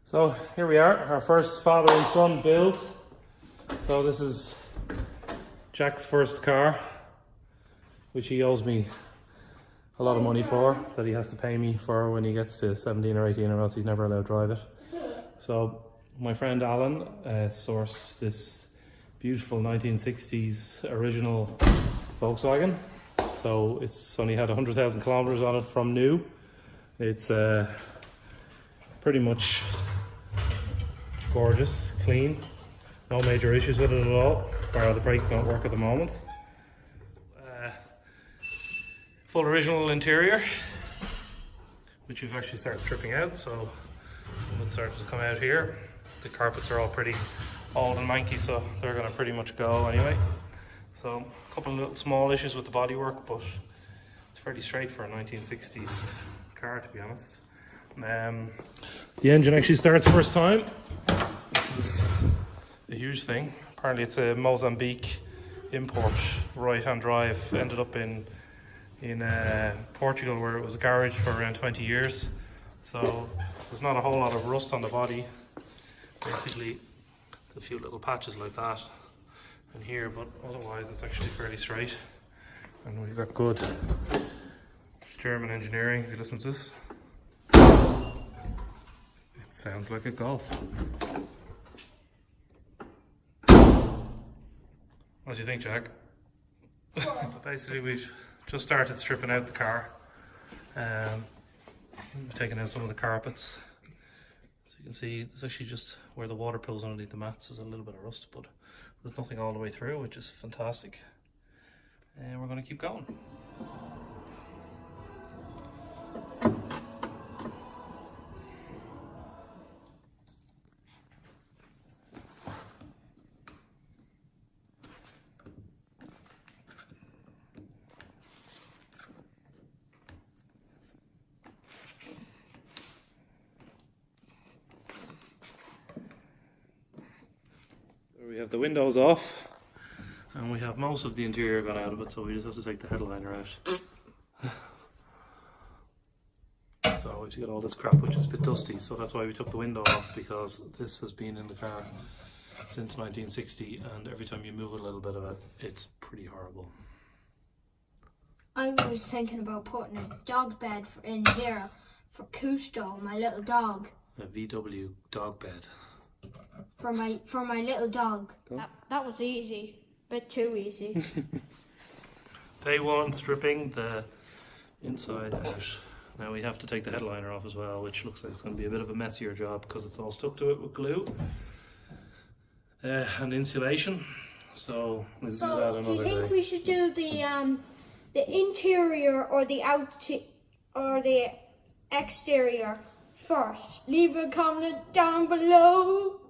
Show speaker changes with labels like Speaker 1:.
Speaker 1: So here we are, our first father and son build. So this is Jack's first car, which he owes me a lot of money for, that he has to pay me for when he gets to 17 or 18, or else he's never allowed to drive it. So my friend Alan sourced this beautiful 1960s original Volkswagen. So it's only had 100,000 kilometers on it from new. It's pretty much gorgeous, clean, no major issues with it at all, bar the brakes don't work at the moment. Full original interior, which we've actually started stripping out, so some of it started to come out here. The carpets are all pretty old and manky, so they're going to pretty much go anyway. So a couple of little small issues with the bodywork, but it's fairly straight for a 1960s car, to be honest. The engine actually starts first time, which is a huge thing. Apparently it's a Mozambique import right-hand drive. Ended up in Portugal, where it was a garage for around 20 years. So there's not a whole lot of rust on the body. Basically a few little patches like that in here, but otherwise it's actually fairly straight. And we've got good German engineering. If you listen to this, it sounds like a Golf. What do you think, Jack? So basically we've just started stripping out the car. We've taken out some of the carpets. So you can see it's actually just where the water pools underneath the mats. There's a little bit of rust, but there's nothing all the way through, which is fantastic. And we're going to keep going. We have the windows off, and we have most of the interior gone out of it, so we just have to take the headliner out. So we've got all this crap, which is a bit dusty, so that's why we took the window off, because this has been in the car since 1960, and every time you move a little bit of it, it's pretty horrible.
Speaker 2: I was thinking about putting a dog bed in here for Cousteau, my little dog.
Speaker 1: A VW dog bed.
Speaker 2: For my little dog. That was easy. Bit too easy.
Speaker 1: Day one, stripping the inside out. Now we have to take the headliner off as well, which looks like it's going to be a bit of a messier job because it's all stuck to it with glue and insulation. So we'll do that another day.
Speaker 2: Do you think we should do the interior or the exterior first? Leave a comment down below.